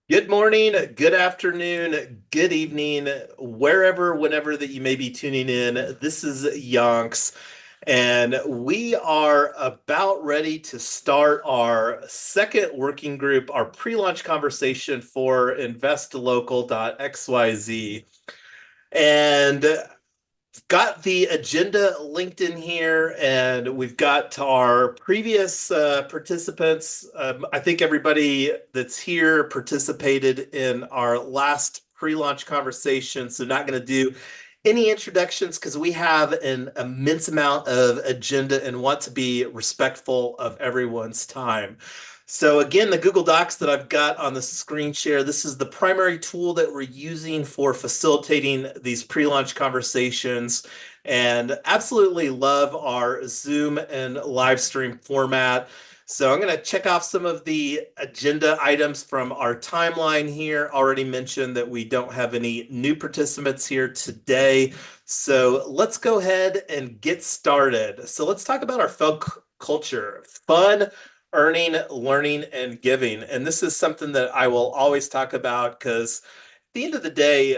Good morning, good afternoon, good evening, wherever, whenever that you may be tuning in. This is Yonks, and we are about ready to start our second working group, our pre-launch conversation for investLOCAL.xyz. And got the agenda linked in here, and we've got our previous participants. I think everybody that's here participated in our last pre-launch conversation, so not going to do any introductions because we have an immense amount of agenda and want to be respectful of everyone's time. So again, the Google Docs that I've got on the screen share, this is the primary tool that we're using for facilitating these pre-launch conversations, and absolutely love our Zoom and live stream format. So I'm going to check off some of the agenda items from our timeline here. Already mentioned that we don't have any new participants here today. So let's go ahead and get started. So let's talk about our culture. Fun, earning, learning, and giving. And this is something that I will always talk about because at the end of the day,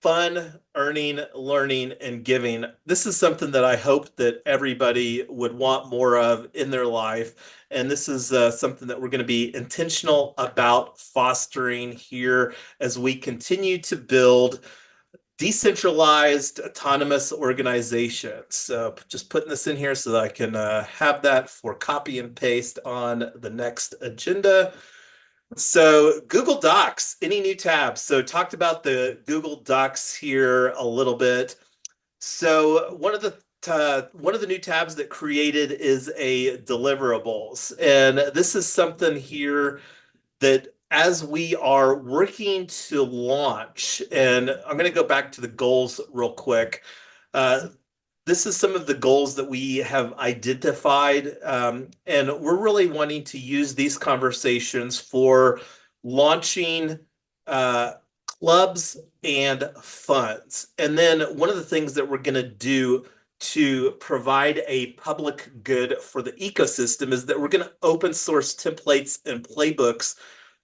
fun, earning, learning, and giving. This is something that I hope that everybody would want more of in their life. And this is something that we're going to be intentional about fostering here as we continue to build decentralized autonomous organizations. So just putting this in here so that I can have that for copy and paste on the next agenda. So Google Docs, any new tabs? So talked about the Google Docs here a little bit. So one of the new tabs that created is a deliverables, and this is something here that as we are working to launch, and I'm going to go back to the goals real quick. Uh, this is some of the goals that we have identified, and we're really wanting to use these conversations for launching uh, clubs and funds. And then one of the things that we're going to do to provide a public good for the ecosystem is that we're going to open source templates and playbooks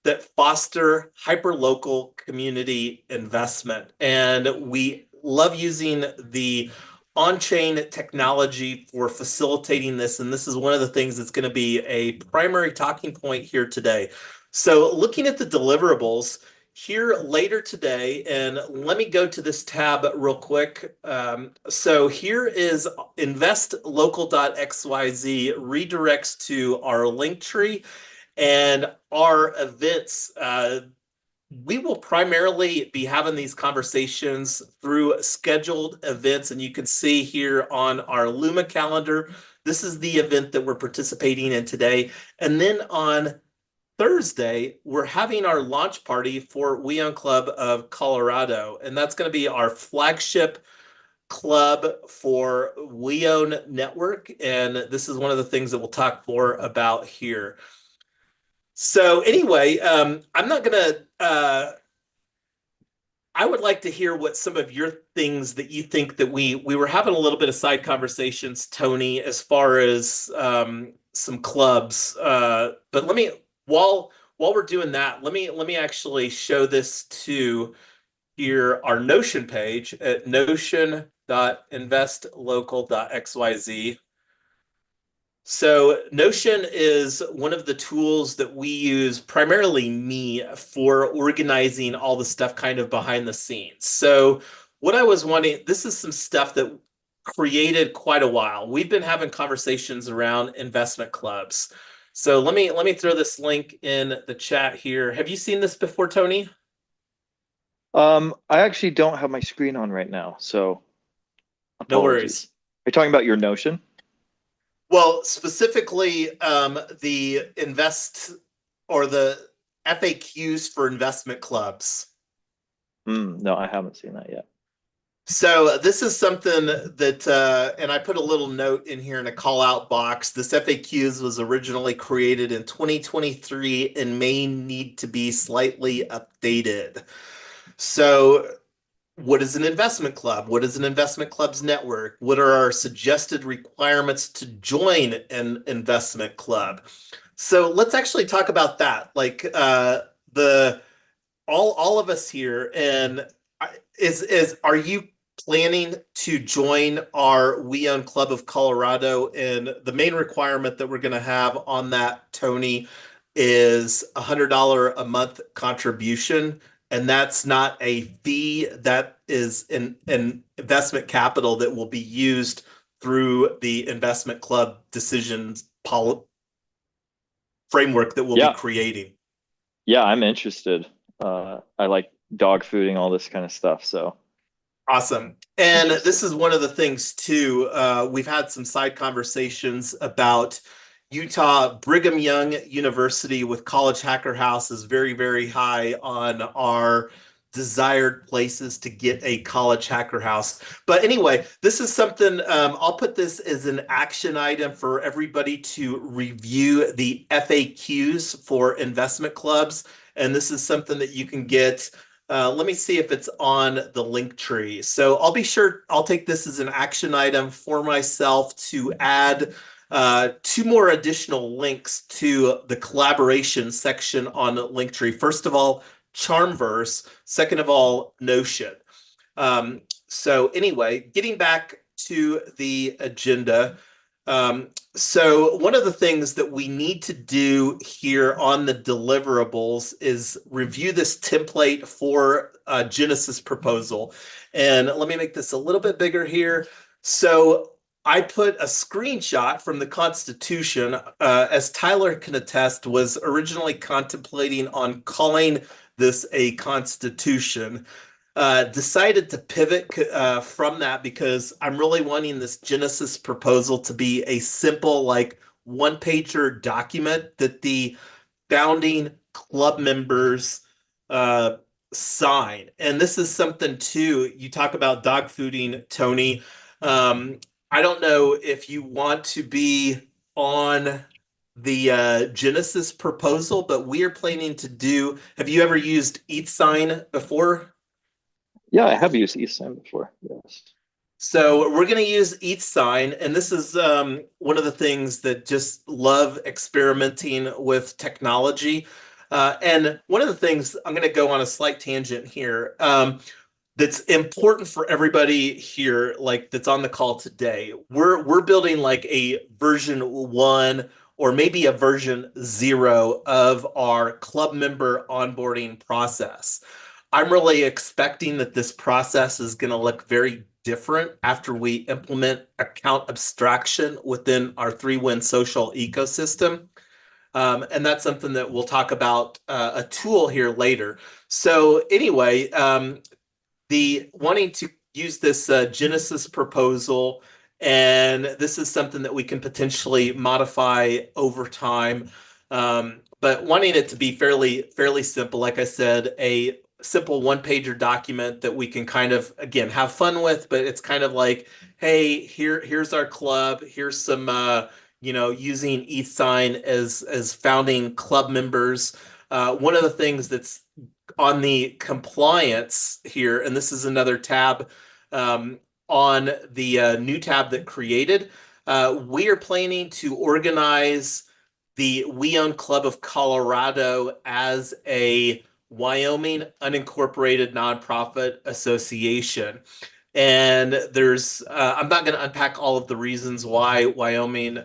that foster hyperlocal community investment. And we love using the on-chain technology for facilitating this. And this is one of the things that's going to be a primary talking point here today. So looking at the deliverables here later today, and let me go to this tab real quick. So here is investLOCAL.xyz redirects to our link tree and our events. We will primarily be having these conversations through scheduled events, and you can see here on our Luma calendar, this is the event that we're participating in today. And then on Thursday, we're having our launch party for We Own Club of Colorado, and that's going to be our flagship club for We Own Network, and this is one of the things that we'll talk more about here. So anyway, I'm not gonna. I would like to hear what some of your things that you think that we were having a little bit of side conversations, Tony, as far as some clubs. But let me while we're doing that, let me actually show this to here our Notion page at notion.investlocal.xyz. So Notion is one of the tools that we use, primarily me, for organizing all the stuff kind of behind the scenes. So what I was wanting, this is some stuff that created quite a while. We've been having conversations around investment clubs. So let me throw this link in the chat here. Have you seen this before, Tony? I actually don't have my screen on right now, so No apologies. worries. Are you talking about your Notion? Well, specifically, the invest or the FAQs for investment clubs. No, I haven't seen that yet. So this is something that, and I put a little note in here in a call out box. This FAQs was originally created in 2023 and may need to be slightly updated. So what is an investment club? What is an investment club's network? What are our suggested requirements to join an investment club? So let's actually talk about that. Like the all of us here, and is are you planning to join our We Own Club of Colorado? And the main requirement that we're going to have on that, Tony, is $100 a month contribution, and that's not a fee. That is an investment capital that will be used through the investment club decisions framework that we'll be Yeah, creating. yeah, I'm interested. I like dog fooding, all this kind of stuff, so Awesome. And this interested. is one of the things too. We've had some side conversations about Utah. Brigham Young University with College Hacker House is very, very high on our desired places to get a college hacker house. But anyway, this is something I'll put this as an action item for everybody to review the FAQs for investment clubs. And this is something that you can get. Let me see if it's on the link tree. So I'll be sure I'll take this as an action item for myself to add two more additional links to the collaboration section on Linktree. First of all, Charmverse. Second of all, Notion. So anyway, getting back to the agenda. So one of the things that we need to do here on the deliverables is review this template for Genesis proposal. And let me make this a little bit bigger here. So I put a screenshot from the Constitution, as Tyler can attest, was originally contemplating on calling this a constitution. Decided to pivot from that because I'm really wanting this Genesis proposal to be a simple, like one pager document that the founding club members uh, sign. And this is something too, you talk about dog fooding, Tony. Um, I don't know if you want to be on the Genesis proposal, but we are planning to do. Have you ever used EatSign before? Yeah, I have used eSign before. Yes. So we're going to use each sign, and this is one of the things that just love experimenting with technology. And one of the things I'm going to go on a slight tangent here. That's important for everybody here, like that's on the call today. We're building like a version 1 or maybe a version 0 of our club member onboarding process. I'm really expecting that this process is going to look very different after we implement account abstraction within our 3Win social ecosystem. And that's something that we'll talk about a tool here later. So anyway, the wanting to use this Genesis proposal, and this is something that we can potentially modify over time. But wanting it to be fairly simple, like I said, a simple one pager document that we can kind of again have fun with, but it's kind of like, hey, here's our club, here's some using eSign as founding club members. One of the things that's on the compliance here, and this is another tab on the new tab that created. We are planning to organize the We Own Club of Colorado as a Wyoming unincorporated nonprofit association. And I'm not going to unpack all of the reasons why Wyoming.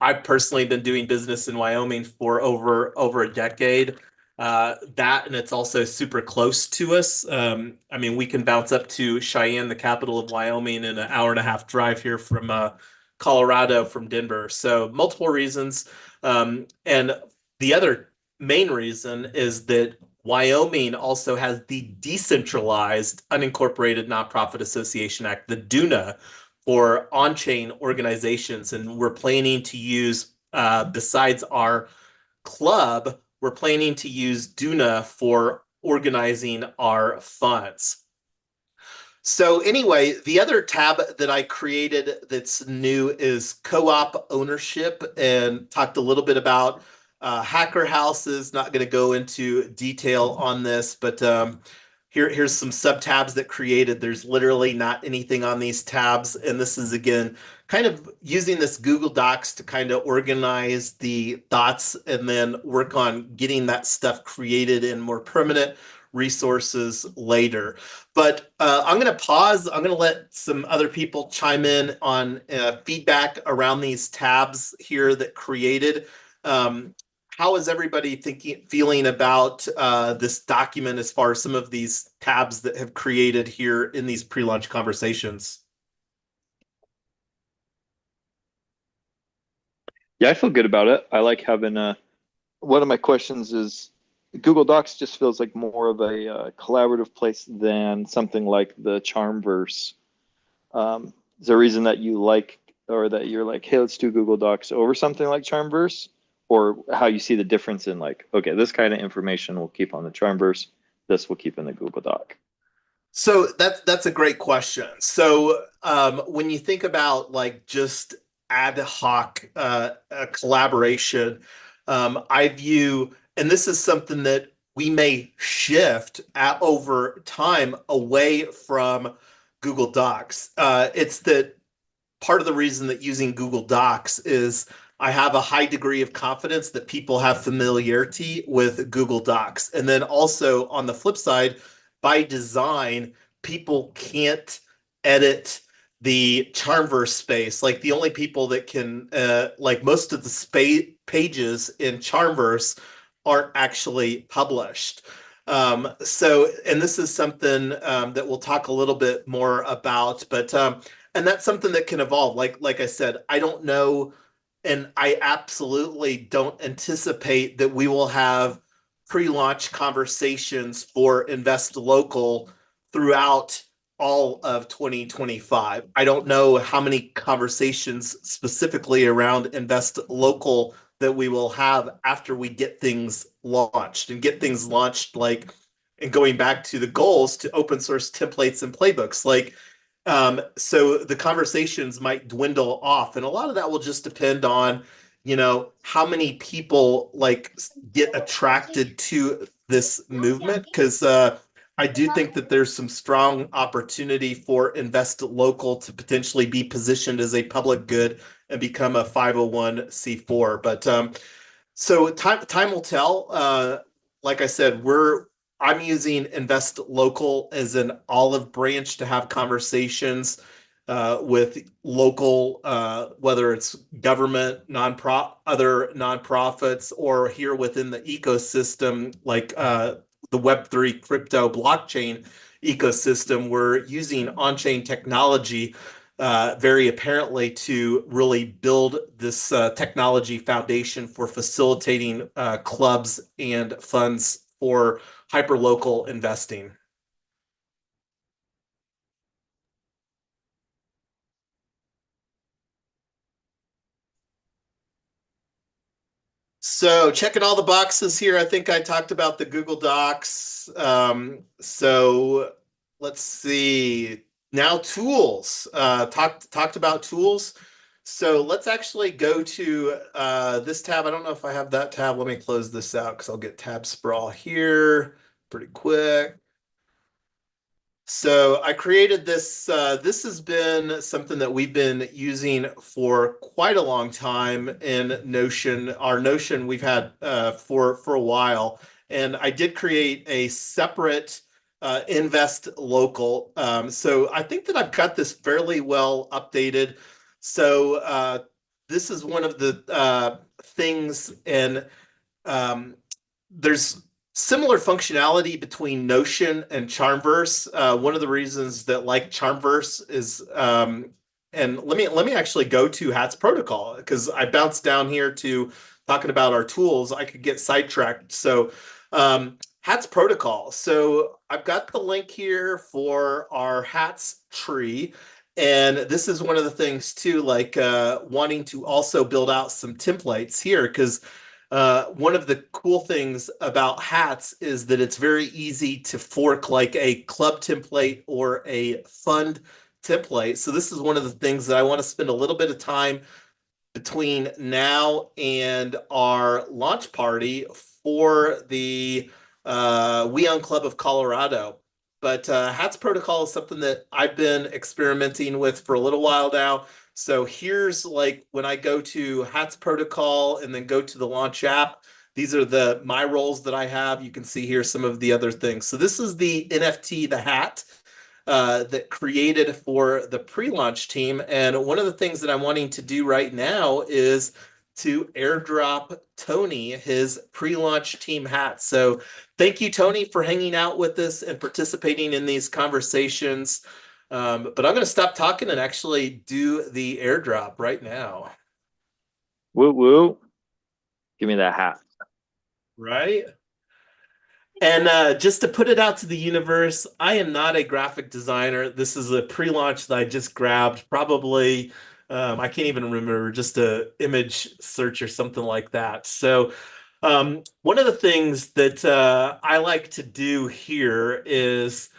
I've personally been doing business in Wyoming for over a decade. That and it's also super close to us. I mean, we can bounce up to Cheyenne, the capital of Wyoming, in an hour and a half drive here from Colorado from Denver. So multiple reasons. And the other main reason is that Wyoming also has the Decentralized Unincorporated Nonprofit Association Act, the DUNA, for on-chain organizations. And we're planning to use, besides our club, we're planning to use DUNA for organizing our funds. So anyway, the other tab that I created that's new is co-op ownership, and talked a little bit about hacker houses. Not going to go into detail on this, but here's some sub tabs that created. There's literally not anything on these tabs. And this is again kind of using this Google Docs to kind of organize the thoughts and then work on getting that stuff created in more permanent resources later. But I'm going to pause. I'm going to let some other people chime in on feedback around these tabs here that created. Um, how is everybody feeling about this document as far as some of these tabs that have created here in these pre-launch conversations? Yeah, I feel good about it. I like having one of my questions is Google Docs just feels like more of a collaborative place than something like the Charmverse. Is there a reason that you like or that you're like, hey, let's do Google Docs over something like Charmverse? Or how you see the difference in like, okay, this kind of information we'll keep on the Charmverse, this we'll keep in the Google Doc. So that's a great question. So when you think about like just ad hoc collaboration, I view, and this is something that we may shift over time away from Google Docs. It's that part of the reason that using Google Docs is I have a high degree of confidence that people have familiarity with Google Docs. And then also on the flip side, by design, people can't edit the Charmverse space. Like the only people that can, like most of the pages in Charmverse aren't actually published. And this is something that we'll talk a little bit more about, but and that's something that can evolve. Like I said, I don't know, and I absolutely don't anticipate that we will have pre-launch conversations for Invest Local throughout all of 2025. I don't know how many conversations specifically around Invest Local that we will have after we get things launched and get things launched like and going back to the goals to open source templates and playbooks like so the conversations might dwindle off, and a lot of that will just depend on, how many people like get attracted to this movement. Because I do think that there's some strong opportunity for Invest Local to potentially be positioned as a public good and become a 501(c)(4). But so time will tell. Like I said, I'm using Invest Local as an olive branch to have conversations with local, whether it's government, other nonprofits, or here within the ecosystem, like the Web3 crypto blockchain ecosystem. We're using on-chain technology very apparently to really build this technology foundation for facilitating clubs and funds for hyperlocal investing. So checking all the boxes here, I think I talked about the Google Docs. So let's see. Now tools. Talked about tools. So let's actually go to this tab. I don't know if I have that tab. Let me close this out because I'll get tab sprawl here pretty quick. So I created this. This has been something that we've been using for quite a long time in Notion. Our Notion we've had for a while, and I did create a separate Invest Local. So I think that I've got this fairly well updated. So this is one of the things, and there's similar functionality between Notion and Charmverse. One of the reasons that like Charmverse is, and let me actually go to Hats Protocol because I bounced down here to talking about our tools. I could get sidetracked. So Hats Protocol. So I've got the link here for our Hats tree. And this is one of the things too, like wanting to also build out some templates here because one of the cool things about hats is that it's very easy to fork like a club template or a fund template. So this is one of the things that I want to spend a little bit of time between now and our launch party for the We Own Club of Colorado. but HATS protocol is something that I've been experimenting with for a little while now. So here's like when I go to HATS protocol and then go to the launch app, these are my roles that I have. You can see here some of the other things. So this is the NFT, the hat that created for the pre-launch team. And one of the things that I'm wanting to do right now is to airdrop Tony his pre-launch team hat. So thank you, Tony, for hanging out with us and participating in these conversations. But I'm going to stop talking and actually do the airdrop right now. Woo woo. Give me that hat. Right? And just to put it out to the universe, I am not a graphic designer. This is a pre-launch that I just grabbed, probably, I can't even remember, just a image search or something like that. So one of the things that I like to do here is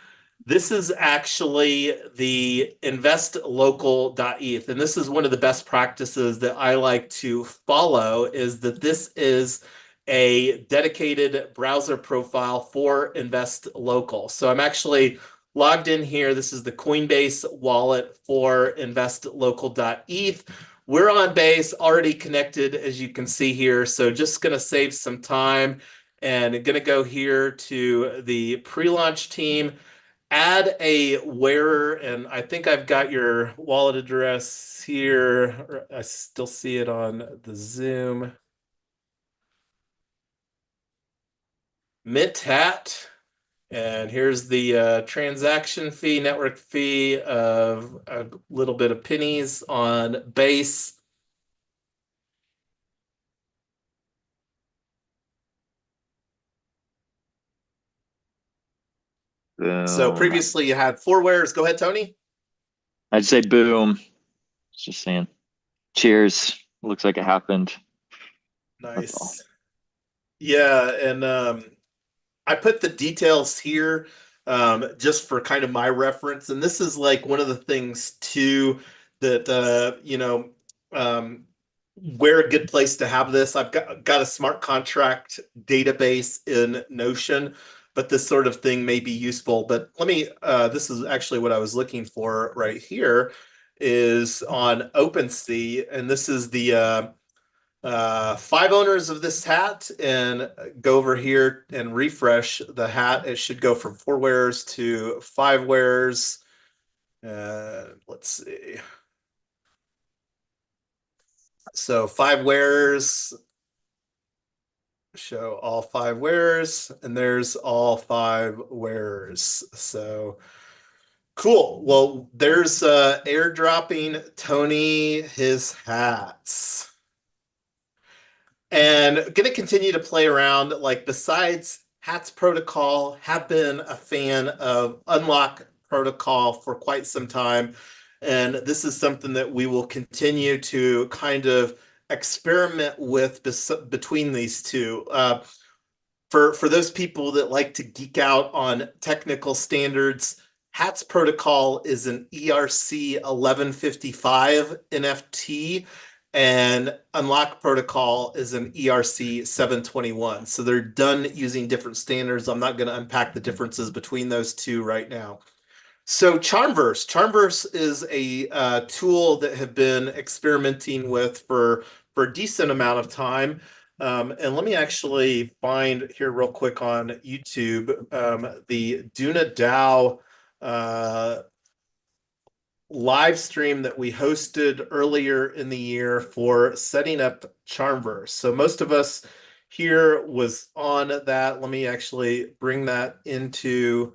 this is actually the investLOCAL.xyz, and this is one of the best practices that I like to follow, is that this is a dedicated browser profile for investLOCAL. So I'm actually logged in here. This is the Coinbase wallet for investLOCAL.eth. We're on base, already connected, as you can see here. So just going to save some time and going to go here to the pre-launch team, add a wearer, and I think I've got your wallet address here. I still see it on the Zoom. Mint hat. And here's the transaction fee, network fee of a little bit of pennies on base. So Boom. previously you had four wearers. Go ahead, Tony. I'd say boom. Just saying. Cheers. Looks like it happened. That's all. Nice. Yeah, and I put the details here just for kind of my reference. And this is like one of the things too that where a good place to have this. I've got a smart contract database in Notion, but this sort of thing may be useful. But let me, this is actually what I was looking for right here, is on OpenSea, and this is the five owners of this hat, and go over here and refresh the hat. It should go from four wearers to five wearers. Let's see. So five wearers, show all five wearers, and there's all five wearers. So cool. Well, there's airdropping Tony his hats. And going to continue to play around. Like, besides HATS protocol, have been a fan of Unlock protocol for quite some time. And this is something that we will continue to kind of experiment with between these two. For those people that like to geek out on technical standards, HATS protocol is an ERC 1155 NFT, and Unlock protocol is an ERC 721. So they're done using different standards. I'm not going to unpack the differences between those two right now. So Charmverse is a tool that have been experimenting with for a decent amount of time. And let me actually find here real quick on YouTube the Duna DAO live stream that we hosted earlier in the year for setting up Charmverse. So most of us here was on that. Let me actually bring that into,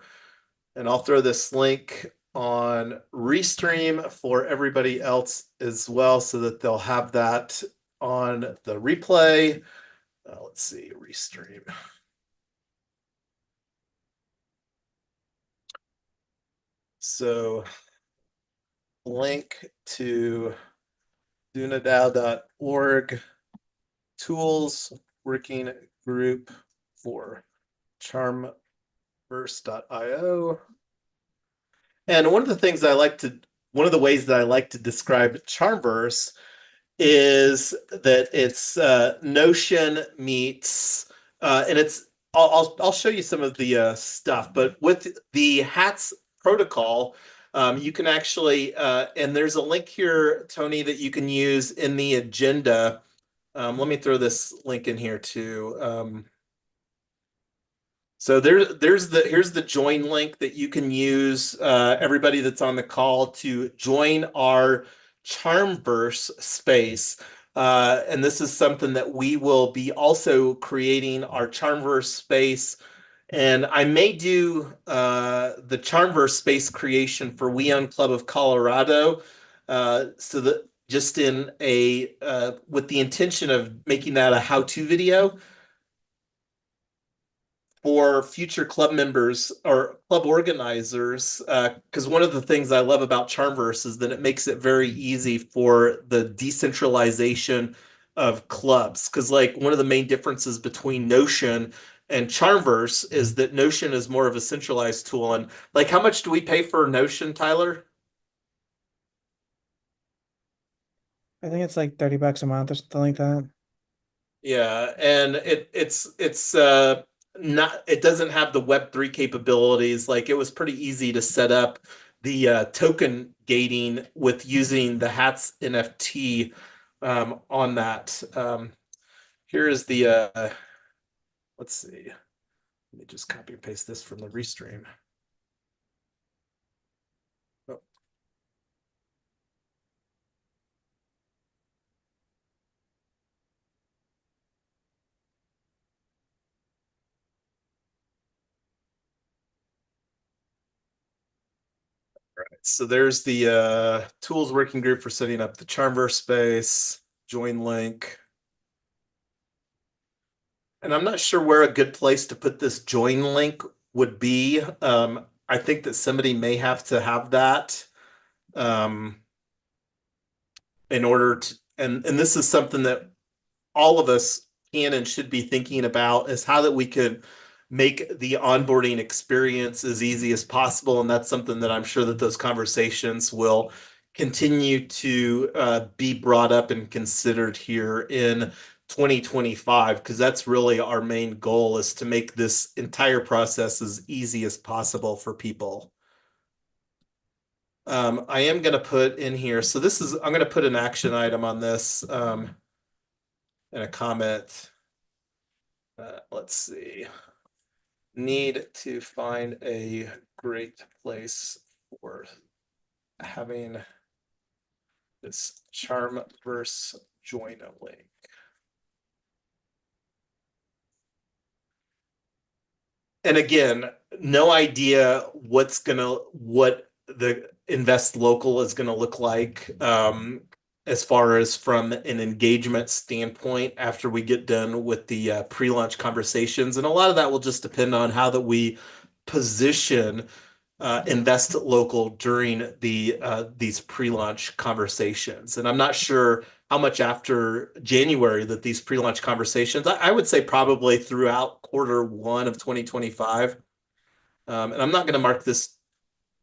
and I'll throw this link on Restream for everybody else as well, so that they'll have that on the replay. Let's see, Restream. So link to dunadao.org tools working group for charmverse.io. And one of the ways that I like to describe Charmverse is that it's Notion meets, and it's I'll show you some of the stuff, but with the hats protocol, you can actually and there's a link here, Tony, that you can use in the agenda. Let me throw this link in here too. So here's the join link that you can use, everybody that's on the call to join our Charmverse space. And this is something that we will be also creating our Charmverse space. And I may do the Charmverse space creation for We Own Club of Colorado. So that just in a with the intention of making that a how-to video for future club members or club organizers, because one of the things I love about Charmverse is that it makes it very easy for the decentralization of clubs. Because like one of the main differences between Notion and Charmverse is that Notion is more of a centralized tool. And like, how much do we pay for Notion, Tyler? I think it's like $30 a month or something like that. Yeah, and it's not, it doesn't have the Web3 capabilities. Like it was pretty easy to set up the token gating with using the Hats NFT on that. Here is the let's see. Let me just copy and paste this from the restream. Oh, right. So there's the tools working group for setting up the Charmverse space, join link. And I'm not sure where a good place to put this join link would be. I think that somebody may have to have that um, in order to, and this is something that all of us can and should be thinking about is how that we could make the onboarding experience as easy as possible. And that's something that I'm sure that those conversations will continue to be brought up and considered here in 2025, because that's really our main goal is to make this entire process as easy as possible for people. I am going to put in here, so this is, I'm going to put an action item on this and a comment. Let's see. Need to find a great place for having this Charmverse join a link. And again, no idea what the Invest Local is gonna look like as far as from an engagement standpoint after we get done with the pre-launch conversations. And a lot of that will just depend on how that we position Invest Local during these pre-launch conversations. And I'm not sure how much after January that these pre-launch conversations, I would say probably throughout Q1 of 2025. And I'm not going to mark this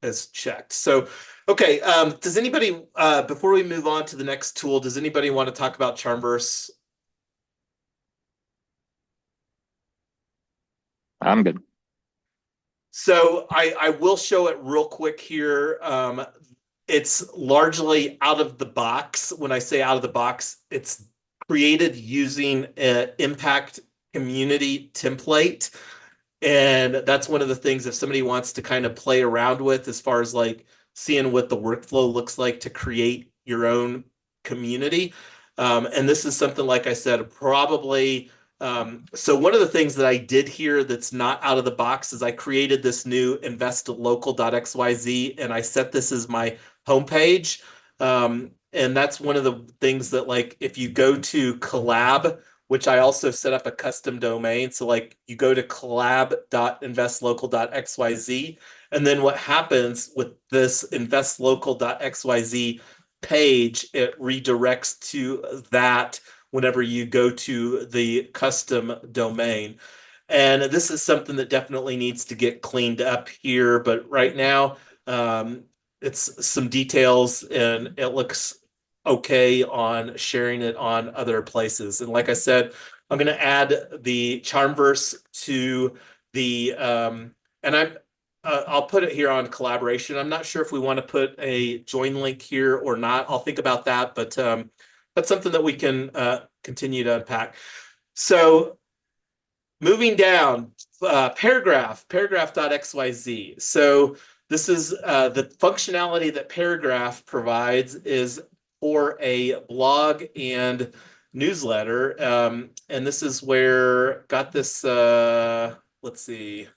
as checked. So, okay. Does anybody, before we move on to the next tool, does anybody want to talk about Charmverse? I'm good. So I will show it real quick here. It's largely out of the box. When I say out of the box, it's created using an impact community template. And that's one of the things if somebody wants to kind of play around with as far as like seeing what the workflow looks like to create your own community. And this is something, like I said, probably. So one of the things that I did here that's not out of the box is I created this new investLOCAL.xyz and I set this as my homepage. And that's one of the things that, like, if you go to collab, which I also set up a custom domain. So like you go to collab.investlocal.xyz, and then what happens with this investlocal.xyz page, it redirects to that whenever you go to the custom domain. And this is something that definitely needs to get cleaned up here. But right now, it's some details and it looks okay on sharing it on other places. And like I said, I'm going to add the charm verse to the, and I'll put it here on collaboration. I'm not sure if we want to put a join link here or not. I'll think about that, but that's something that we can continue to unpack. So moving down, paragraph.xyz. So this is the functionality that Paragraph provides is for a blog and newsletter. And this is where got this, let's see,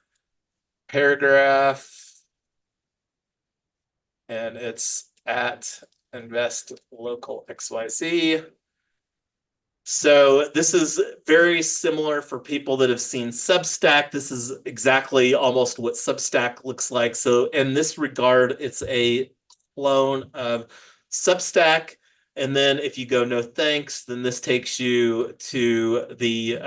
Paragraph, and it's at investLOCAL.xyz. So this is very similar for people that have seen Substack. This is exactly almost what Substack looks like. So in this regard, it's a clone of Substack. And then if you go no thanks, then this takes you to the,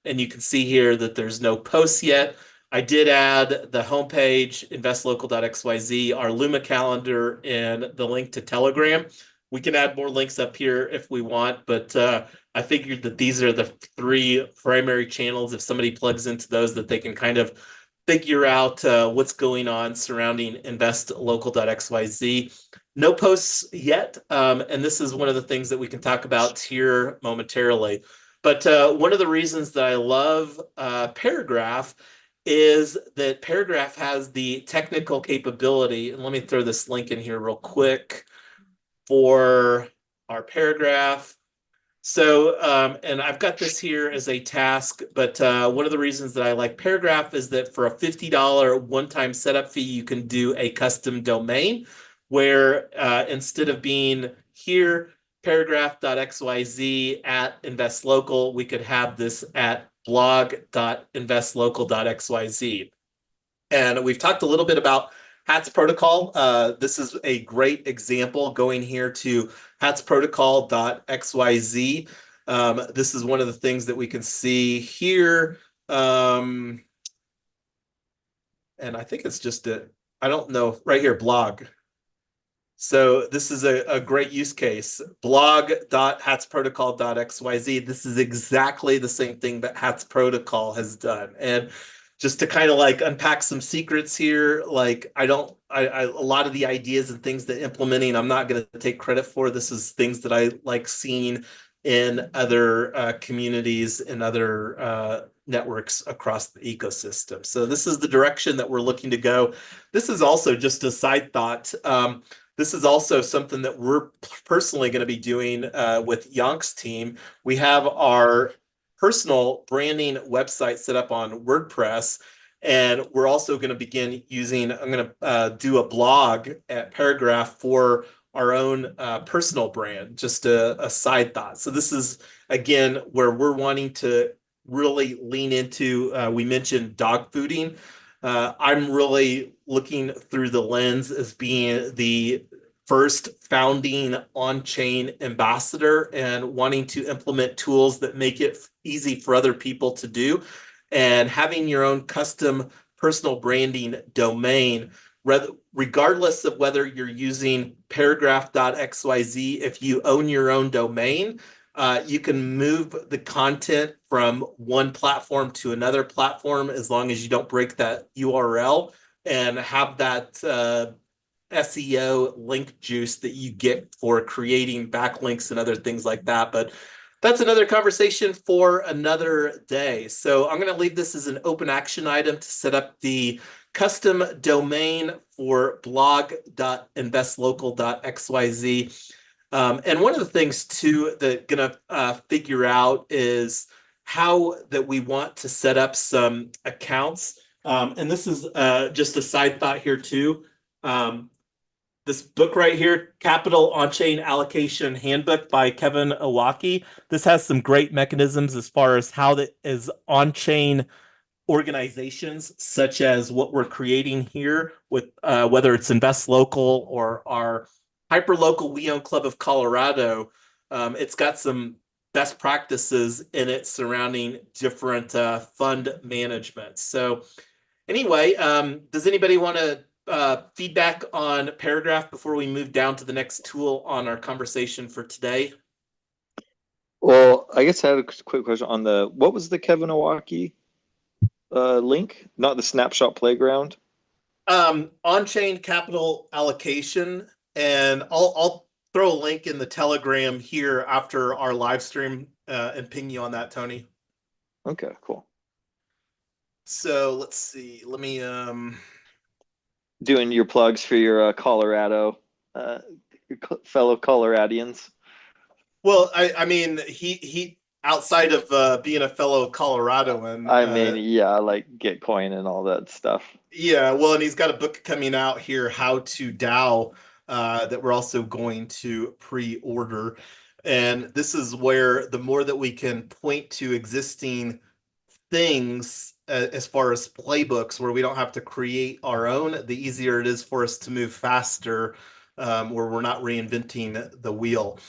and you can see here that there's no posts yet. I did add the homepage, investlocal.xyz, our Luma calendar, and the link to Telegram. We can add more links up here if we want, but I figured that these are the three primary channels. If somebody plugs into those, that they can kind of figure out what's going on surrounding investlocal.xyz. No posts yet, and this is one of the things that we can talk about here momentarily. But one of the reasons that I love Paragraph is that Paragraph has the technical capability, and let me throw this link in here real quick for our Paragraph. So, and I've got this here as a task, but one of the reasons that I like Paragraph is that for a $50 one-time setup fee, you can do a custom domain where instead of being here, paragraph.xyz at investlocal, we could have this at blog.investlocal.xyz. And we've talked a little bit about HATS protocol. This is a great example going here to hatsprotocol.xyz. This is one of the things that we can see here. And I think it's just I don't know, right here, blog. So this is a great use case, blog.hatsprotocol.xyz. This is exactly the same thing that HATS protocol has done. And just to kind of like unpack some secrets here, like a lot of the ideas and things that implementing, I'm not going to take credit for. This is things that I like seeing in other communities and other networks across the ecosystem. So this is the direction that we're looking to go. This is also just a side thought. This is also something that we're personally going to be doing with Yonk's team. We have our personal branding website set up on WordPress, and we're also going to begin using, I'm going to do a blog at Paragraph for our own personal brand, just a side thought. So this is, again, where we're wanting to really lean into, we mentioned dog fooding. I'm really looking through the lens as being the first founding on-chain ambassador and wanting to implement tools that make it easy for other people to do. And having your own custom personal branding domain, regardless of whether you're using paragraph.xyz, if you own your own domain, you can move the content from one platform to another platform as long as you don't break that URL and have that SEO link juice that you get for creating backlinks and other things like that. But that's another conversation for another day. So I'm going to leave this as an open action item to set up the custom domain for blog.investlocal.xyz. And one of the things too that going to figure out is how that we want to set up some accounts. And this is just a side thought here too. This book right here, Capital On-Chain Allocation Handbook by Kevin Owocki. This has some great mechanisms as far as how that is on-chain organizations, such as what we're creating here with whether it's InvestLOCAL or our hyperlocal We Own Club of Colorado. It's got some best practices in it surrounding different fund management. So anyway, does anybody want to feedback on Paragraph before we move down to the next tool on our conversation for today? Well, I guess I had a quick question on what was the Kevin Owaki link? Not the Snapshot Playground. On-chain capital allocation, and I'll throw a link in the Telegram here after our live stream and ping you on that, Tony. Okay, cool. So let's see. Let me Doing your plugs for your Colorado, your fellow Coloradians. well, I mean he outside of being a fellow Coloradoan, I mean, yeah, like Gitcoin and all that stuff. yeah, well, and he's got a book coming out here, How to DAO, that we're also going to pre-order. And this is where the more that we can point to existing things as far as playbooks where we don't have to create our own, the easier it is for us to move faster, where we're not reinventing the wheel.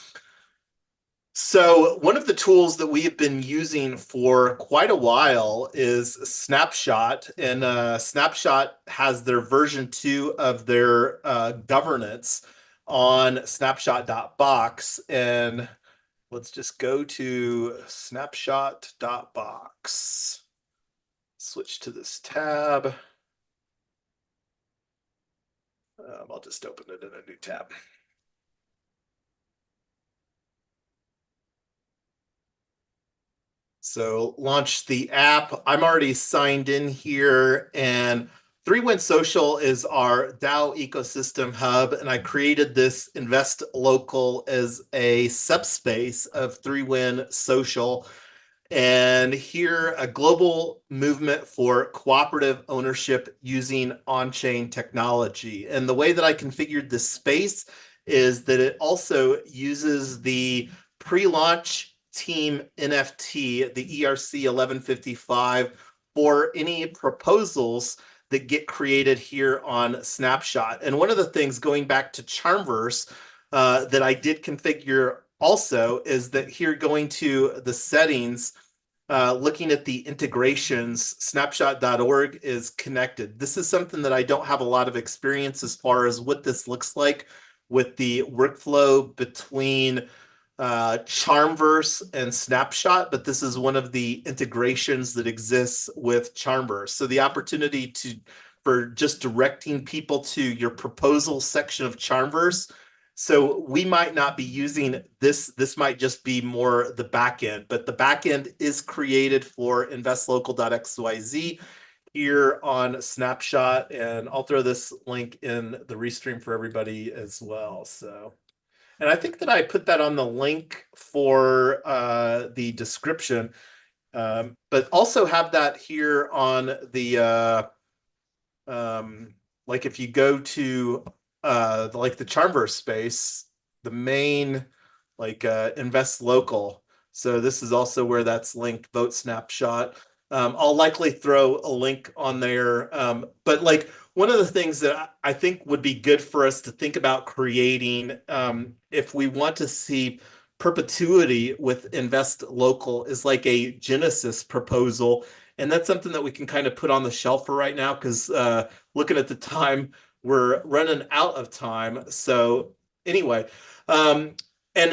So one of the tools that we have been using for quite a while is Snapshot, and Snapshot has their version 2 of their governance on snapshot.box. And let's just go to snapshot.box. Switch to this tab. I'll just open it in a new tab. So launch the app. I'm already signed in here, and 3Win Social is our DAO ecosystem hub, and I created this Invest Local as a subspace of 3Win Social. And here, a global movement for cooperative ownership using on-chain technology. And the way that I configured this space is that it also uses the pre-launch team NFT, the ERC 1155, for any proposals that get created here on Snapshot. And one of the things, going back to Charmverse, that I did configure also is that here, going to the settings, looking at the integrations, snapshot.org is connected. This is something that I don't have a lot of experience as far as what this looks like with the workflow between Charmverse and Snapshot, but this is one of the integrations that exists with Charmverse. So the opportunity for just directing people to your proposal section of Charmverse. So we might not be using this. This might just be more the back end, but the back end is created for investLOCAL.xyz here on Snapshot. And I'll throw this link in the restream for everybody as well. So, and I think that I put that on the link for the description, but also have that here on the like if you go to like the Charmverse space, the main like invest local. So this is also where that's linked, vote snapshot. I'll likely throw a link on there. But like one of the things that I think would be good for us to think about creating, if we want to see perpetuity with invest local, is like a Genesis proposal. And that's something that we can kind of put on the shelf for right now, because looking at the time, we're running out of time. So anyway, and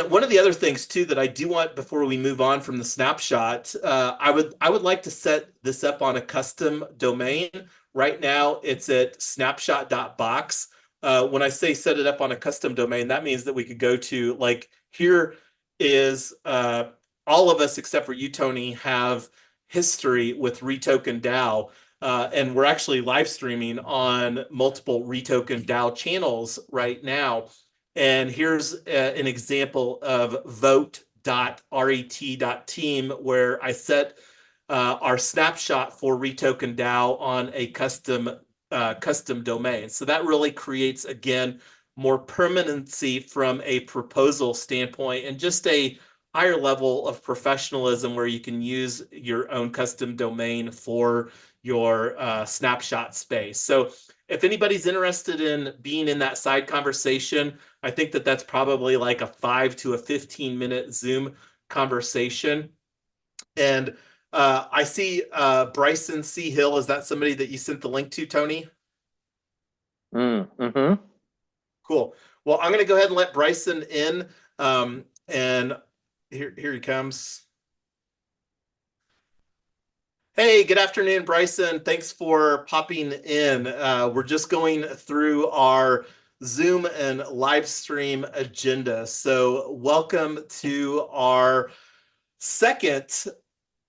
one of the other things too that I do want before we move on from the snapshot, I would like to set this up on a custom domain. Right now, it's at snapshot.box. When I say set it up on a custom domain, that means that we could go to, like, here is all of us except for you, Tony, have history with Retoken DAO. And we're actually live streaming on multiple Retoken DAO channels right now. And here's an example of vote.ret.team, where I set our snapshot for Retoken DAO on a custom domain. So that really creates, again, more permanency from a proposal standpoint, and just a higher level of professionalism where you can use your own custom domain for your snapshot space. So if anybody's interested in being in that side conversation, I think that that's probably like a 5 to 15-minute Zoom conversation. And I see Bryson C. Hill. Is that somebody that you sent the link to, Tony? Mm-hmm. Cool. Well, I'm going to go ahead and let Bryson in. And Here he comes. Hey, good afternoon, Bryson. Thanks for popping in. We're just going through our Zoom and live stream agenda. So, welcome to our second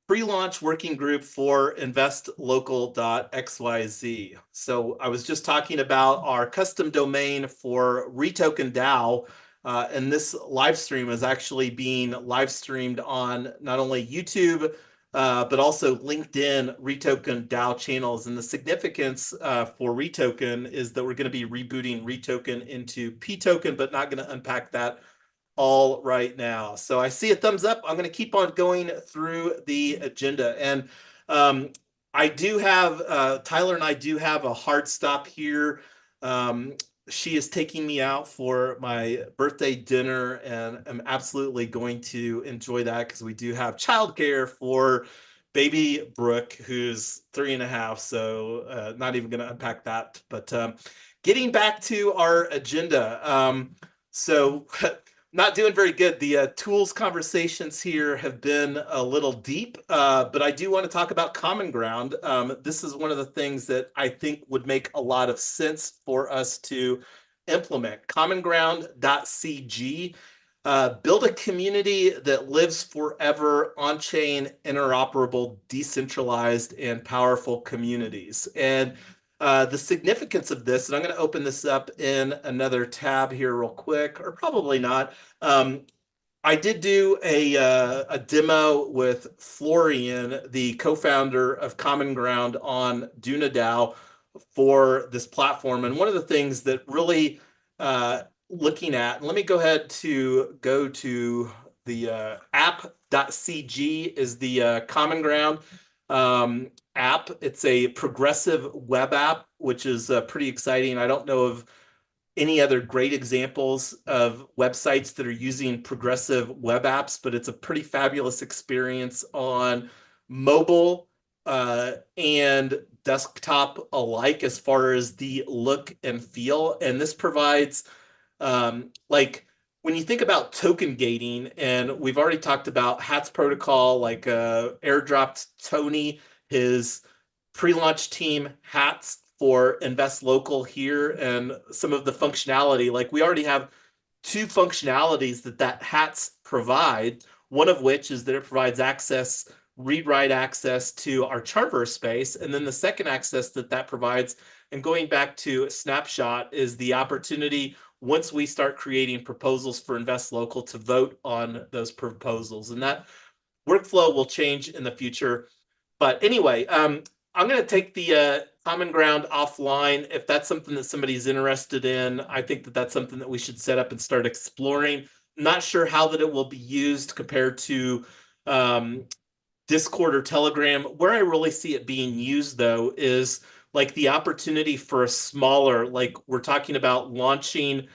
pre-launch working group for investLOCAL.xyz. So I was just talking about our custom domain for Retoken DAO, and this live stream is actually being live streamed on not only YouTube, but also LinkedIn Retoken DAO channels. And the significance for Retoken is that we're going to be rebooting Retoken into P-Token, but not going to unpack that all right now. So I see a thumbs up. I'm going to keep on going through the agenda. And I do have, Tyler and I do have a hard stop here. She is taking me out for my birthday dinner, and I'm absolutely going to enjoy that because we do have childcare for baby Brooke, who's 3.5. So not even going to unpack that. But getting back to our agenda. So not doing very good. The tools conversations here have been a little deep, but I do want to talk about Common Ground. This is one of the things that I think would make a lot of sense for us to implement. CommonGround.cg. Build a community that lives forever, on-chain, interoperable, decentralized, and powerful communities. And the significance of this, and I'm going to open this up in another tab here real quick, or probably not. I did do a demo with Florian, the co-founder of Common Ground on DunaDAO for this platform. And one of the things that really looking at, let me go ahead to go to the app.cg is the Common Ground app. It's a progressive web app, which is pretty exciting. I don't know of any other great examples of websites that are using progressive web apps, but it's a pretty fabulous experience on mobile and desktop alike as far as the look and feel. And this provides like when you think about token gating, and we've already talked about Hats protocol, like airdropped Tony his pre-launch team hats for Invest Local here, and some of the functionality. Like we already have two functionalities that hats provide. One of which is that it provides access, read-write access to our Chartverse space, and then the second access that provides, and going back to Snapshot, is the opportunity once we start creating proposals for Invest Local to vote on those proposals, and that workflow will change in the future. But anyway, I'm going to take the Common Ground offline. If that's something that somebody's interested in, I think that that's something that we should set up and start exploring. Not sure how that it will be used compared to Discord or Telegram. Where I really see it being used, though, is like the opportunity for a smaller, like we're talking about launching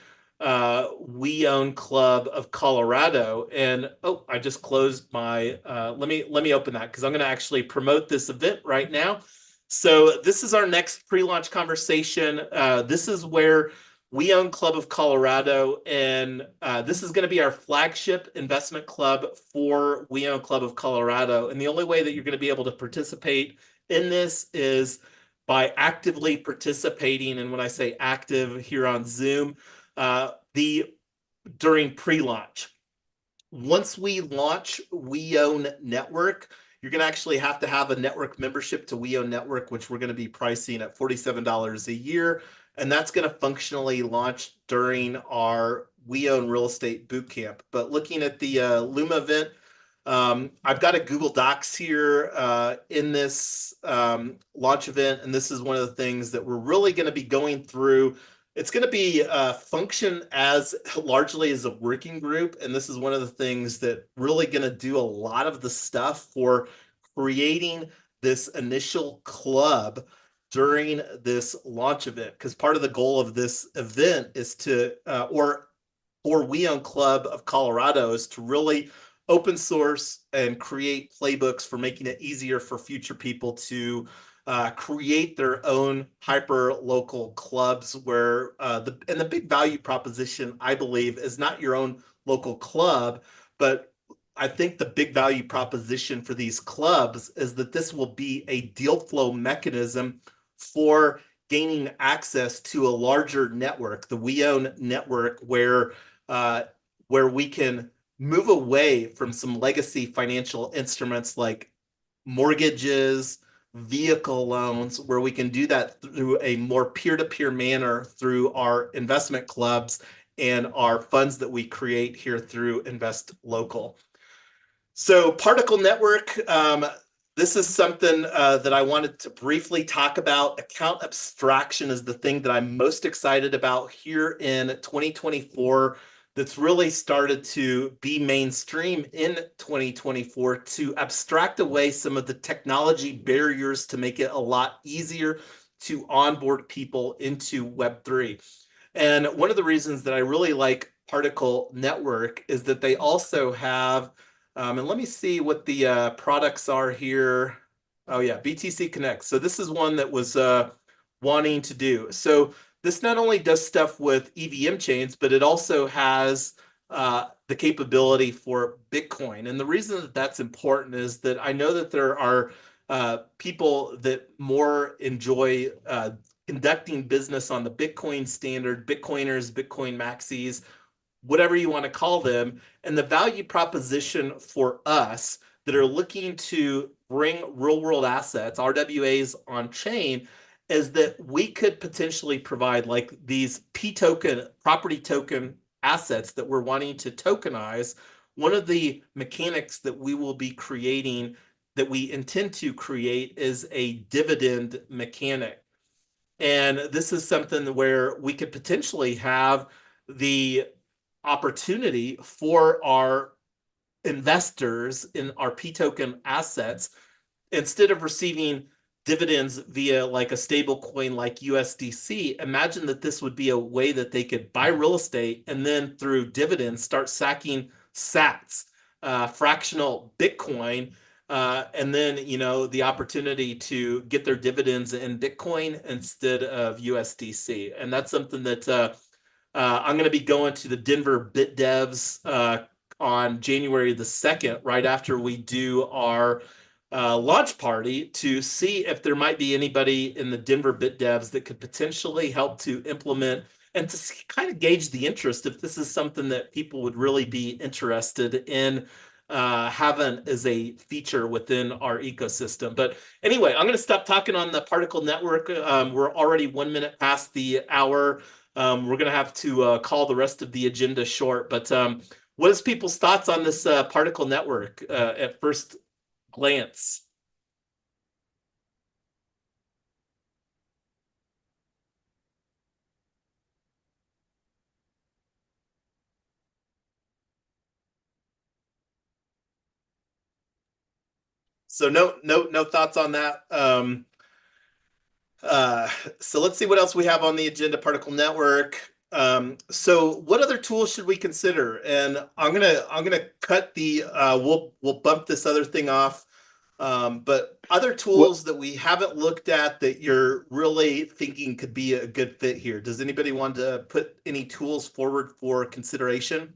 We Own Club of Colorado. And oh, I just closed my let me open that because I'm going to actually promote this event right now. So this is our next pre-launch conversation. This is where We Own Club of Colorado, and this is going to be our flagship investment club for We Own Club of Colorado. And the only way that you're going to be able to participate in this is by actively participating. And when I say active here on Zoom, during pre-launch. Once we launch We Own Network, you're going to actually have to have a network membership to We Own Network, which we're going to be pricing at $47 a year. And that's going to functionally launch during our We Own Real Estate Bootcamp. But looking at the Luma event, I've got a Google Docs here in this launch event, and this is one of the things that we're really going to be going through. It's going to be function as largely as a working group, and this is one of the things that really going to do a lot of the stuff for creating this initial club during this launch event. Because part of the goal of this event is to, or We Own Club of Colorado, is to really open source and create playbooks for making it easier for future people to create their own hyper local clubs where and the big value proposition, I believe, is not your own local club, but I think the big value proposition for these clubs is that this will be a deal flow mechanism for gaining access to a larger network, the We Own network, where we can move away from some legacy financial instruments like mortgages, vehicle loans, where we can do that through a more peer-to-peer manner through our investment clubs and our funds that we create here through investLOCAL. So Particle Network, this is something that I wanted to briefly talk about. Account abstraction is the thing that I'm most excited about here in 2024 that's really started to be mainstream in 2024 to abstract away some of the technology barriers to make it a lot easier to onboard people into Web3. And one of the reasons that I really like Particle Network is that they also have, and let me see what the products are here. Oh yeah, BTC Connect. So this is one that was wanting to do. So this not only does stuff with EVM chains, but it also has the capability for Bitcoin. And the reason that that's important is that I know that there are people that more enjoy conducting business on the Bitcoin standard, Bitcoiners, Bitcoin maxis, whatever you want to call them. And the value proposition for us that are looking to bring real world assets, RWAs on chain, is that we could potentially provide like these P token, property token assets that we're wanting to tokenize. One of the mechanics that we will be creating, that we intend to create, is a dividend mechanic. And this is something where we could potentially have the opportunity for our investors in our P token assets, instead of receiving dividends via like a stable coin like USDC, imagine that this would be a way that they could buy real estate and then through dividends start sacking sats, fractional Bitcoin, and then, you know, the opportunity to get their dividends in Bitcoin instead of USDC. And that's something that I'm going to be going to the Denver Bit Devs on January the 2nd, right after we do our launch party, to see if there might be anybody in the Denver Bit Devs that could potentially help to implement and to kind of gauge the interest if this is something that people would really be interested in having as a feature within our ecosystem. But anyway, I'm going to stop talking on the Particle Network. We're already 1 minute past the hour. We're going to have to call the rest of the agenda short. But what is people's thoughts on this Particle Network at first glance? So no thoughts on that. So let's see what else we have on the agenda. Particle Network. So what other tools should we consider? And I'm gonna cut the we'll bump this other thing off. But other tools that we haven't looked at that you're really thinking could be a good fit here. Does anybody want to put any tools forward for consideration?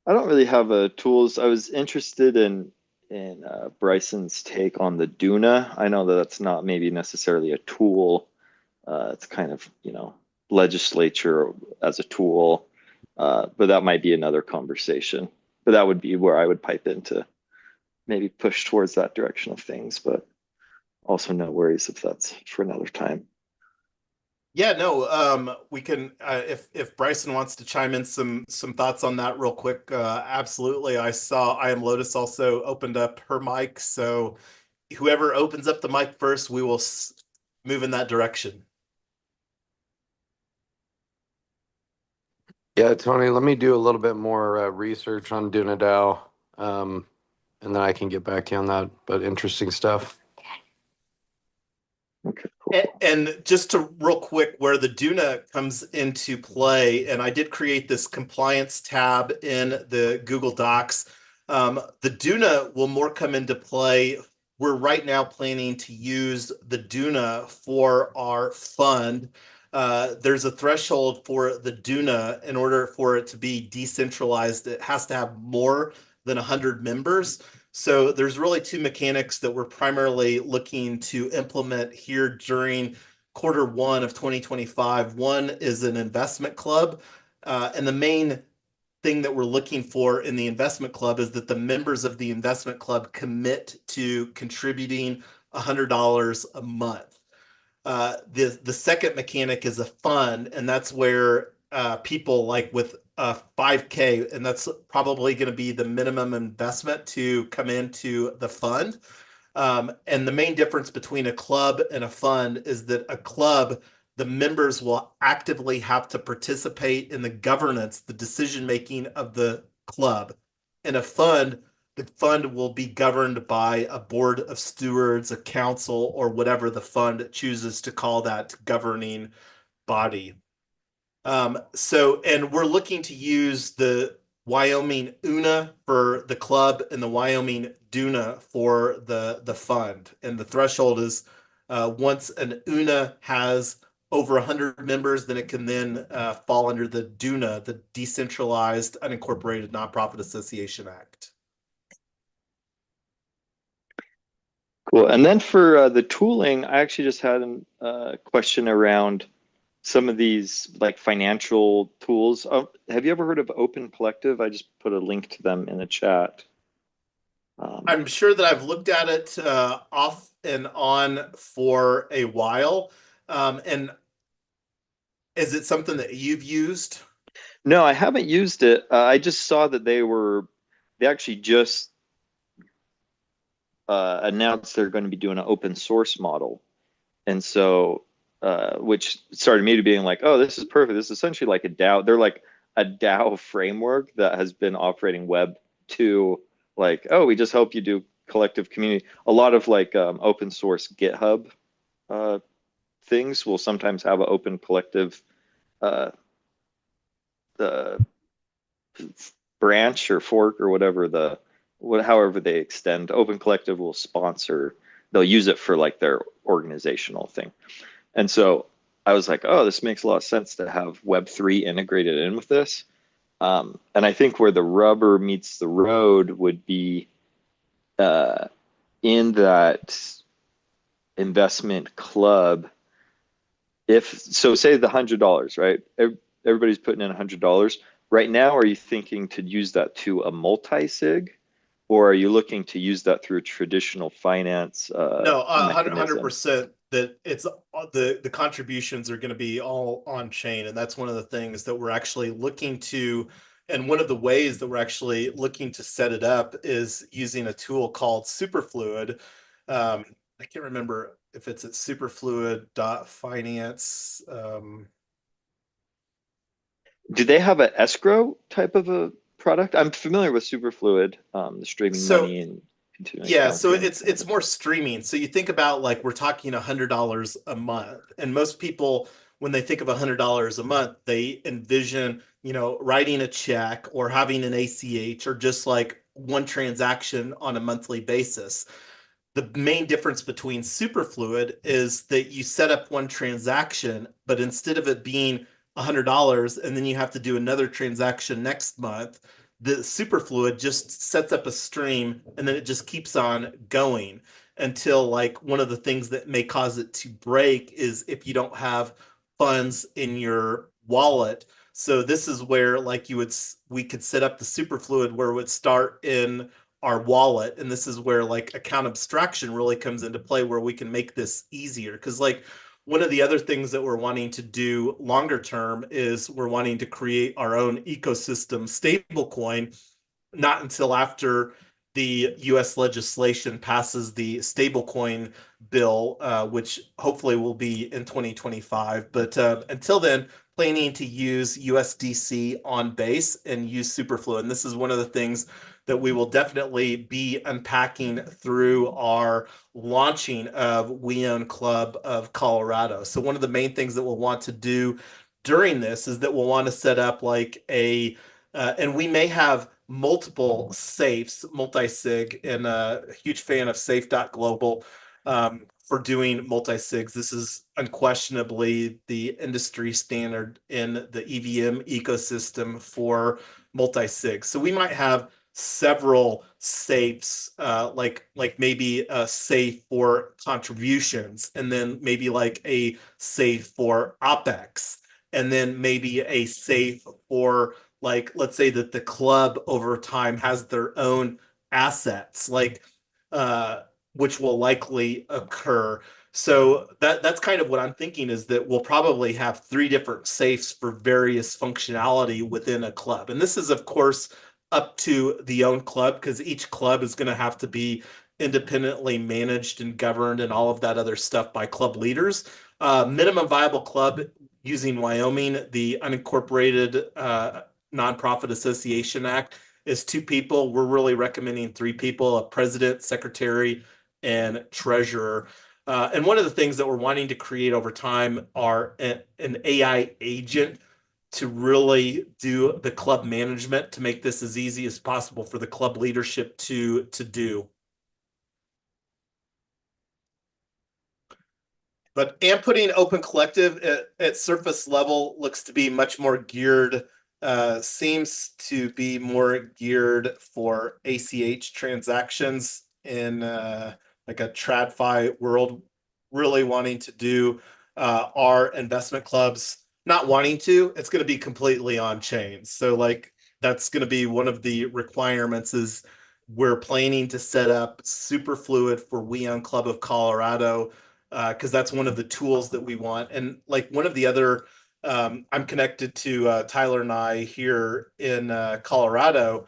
I don't really have tools. I was interested in Bryson's take on the Duna. I know that that's not maybe necessarily a tool. It's kind of, you know, legislature as a tool, but that might be another conversation. But that would be where I would pipe into maybe push towards that direction of things. But also no worries if that's for another time. Yeah, no, we can if Bryson wants to chime in some thoughts on that real quick, absolutely. I saw I Am Lotus also opened up her mic, so whoever opens up the mic first, we will move in that direction. Yeah, Tony, let me do a little bit more research on DunaDAO, and then I can get back to you on that. But interesting stuff. Okay, cool. And just to real quick, where the Duna comes into play, and I did create this compliance tab in the Google Docs. The Duna will more come into play. We're right now planning to use the Duna for our fund. There's a threshold for the Duna in order for it to be decentralized. It has to have more than 100 members. So there's really two mechanics that we're primarily looking to implement here during Q1 of 2025. One is an investment club, and the main thing that we're looking for in the investment club is that the members of the investment club commit to contributing $100 a month. The second mechanic is a fund, and that's where people like with 5K, and that's probably going to be the minimum investment to come into the fund. And the main difference between a club and a fund is that a club, the members will actively have to participate in the governance, the decision making of the club. In a fund, the fund will be governed by a board of stewards, a council, or whatever the fund chooses to call that governing body. And we're looking to use the Wyoming UNA for the club and the Wyoming DUNA for the fund. And the threshold is once an UNA has over 100 members, then it can then fall under the DUNA, the Decentralized Unincorporated Nonprofit Association Act. Cool. And then for the tooling, I actually just had a question around some of these like financial tools. Have you ever heard of Open Collective? I just put a link to them in the chat. I'm sure that I've looked at it off and on for a while. And is it something that you've used? No, I haven't used it. I just saw that they actually just announced they're going to be doing an open source model. And so, which started me to being like, oh, this is perfect. This is essentially like a DAO. They're like a DAO framework that has been operating Web 2. Like, oh, we just help you do collective community. A lot of like open source GitHub things will sometimes have an open collective the branch or fork or whatever however they extend. Open Collective will sponsor, they'll use it for like their organizational thing. And so I was like, oh, this makes a lot of sense to have Web3 integrated in with this. And I think where the rubber meets the road would be in that investment club. So say the $100, right? Everybody's putting in $100. Right now, are you thinking to use that to a multi-sig? Or are you looking to use that through a traditional finance No, mechanism? 100% that it's the contributions are going to be all on chain. And that's one of the things that we're actually looking to, and one of the ways that we're actually looking to set it up is using a tool called Superfluid. I can't remember if it's at superfluid.finance. Do they have an escrow type of a product? I'm familiar with Superfluid, the streaming money and continuing. Yeah, so it's more streaming. So you think about like we're talking $100 a month, and most people when they think of $100 a month, they envision writing a check or having an ACH or just like one transaction on a monthly basis. The main difference between Superfluid is that you set up one transaction, but instead of it being $100 and then you have to do another transaction next month, the Superfluid just sets up a stream and then it just keeps on going until like one of the things that may cause it to break is if you don't have funds in your wallet. So this is where like we could set up the Superfluid where it would start in our wallet, and this is where like account abstraction really comes into play, where we can make this easier. Because like one of the other things that we're wanting to do longer term is we're wanting to create our own ecosystem stablecoin, not until after the US legislation passes the stablecoin bill, which hopefully will be in 2025. But until then, planning to use USDC on base and use Superfluid. And this is one of the things that we will definitely be unpacking through our launching of We Own Club of Colorado. So one of the main things that we'll want to do during this is that we'll want to set up like and we may have multiple safes, multi-sig, and a huge fan of safe.global for doing multi-sigs. This is unquestionably the industry standard in the EVM ecosystem for multi-sig. So we might have several safes, like maybe a safe for contributions, and then maybe like a safe for OpEx, and then maybe a safe for, like, let's say that the club over time has their own assets, like which will likely occur. So that's kind of what I'm thinking, is that we'll probably have 3 different safes for various functionality within a club. And this is, of course, up to the own club, because each club is going to have to be independently managed and governed and all of that other stuff by club leaders. Minimum viable club using Wyoming, the unincorporated nonprofit association act, is 2 people. We're really recommending 3 people: a president, secretary, and treasurer. And one of the things that we're wanting to create over time are an AI agent to really do the club management, to make this as easy as possible for the club leadership to do. And putting Open Collective at surface level looks to be much more geared, seems to be more geared for ACH transactions in like a TradFi world, really wanting to do our investment clubs, not wanting to, it's going to be completely on chain. So like that's going to be one of the requirements, is we're planning to set up super fluid for We Own Club of Colorado, because that's one of the tools that we want. And like one of the other, I'm connected to Tyler and I here in Colorado,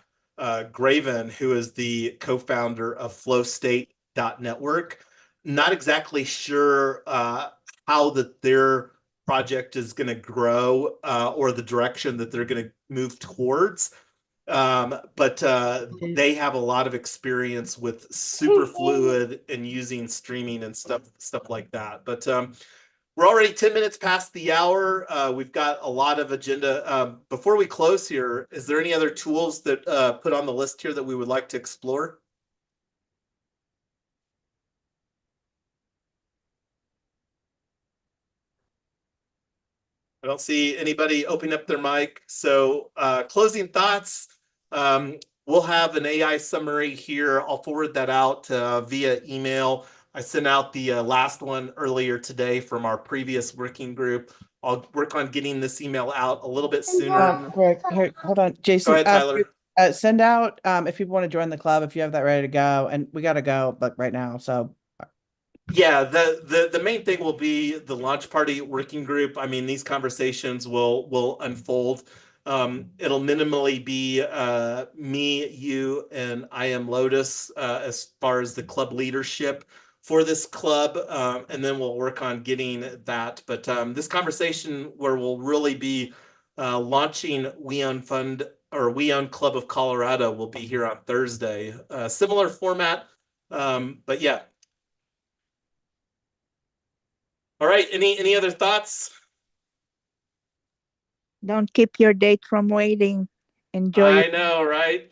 Graven, who is the co-founder of FlowState.network. Not exactly sure how that their project is going to grow, or the direction that they're going to move towards. But they have a lot of experience with super fluid and using streaming and stuff like that. But we're already 10 minutes past the hour. We've got a lot of agenda. Before we close here, is there any other tools that put on the list here that we would like to explore? I don't see anybody opening up their mic. So closing thoughts. We'll have an AI summary here. I'll forward that out via email. I sent out the last one earlier today from our previous working group. I'll work on getting this email out a little bit sooner. Greg, here, hold on, Jason. Go ahead, Tyler. Send out if people want to join the club, if you have that ready to go, and we got to go, but right now. So yeah, the main thing will be the launch party working group. I mean, these conversations will unfold. It'll minimally be me, you, and I am Lotus as far as the club leadership for this club, and then we'll work on getting that. But this conversation, where we'll really be launching We Own Fund, or We Own Club of Colorado, will be here on Thursday. Similar format, but yeah. All right. Any other thoughts? Don't keep your date from waiting. Enjoy I it. know, right?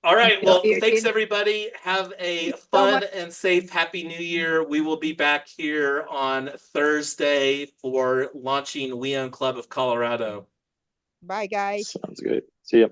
All right. Enjoy Well, your thanks dinner. everybody. Have a Thanks so fun much. and safe Happy New Year. We will be back here on Thursday for launching We Own Club of Colorado. Bye, guys. Sounds good. See ya.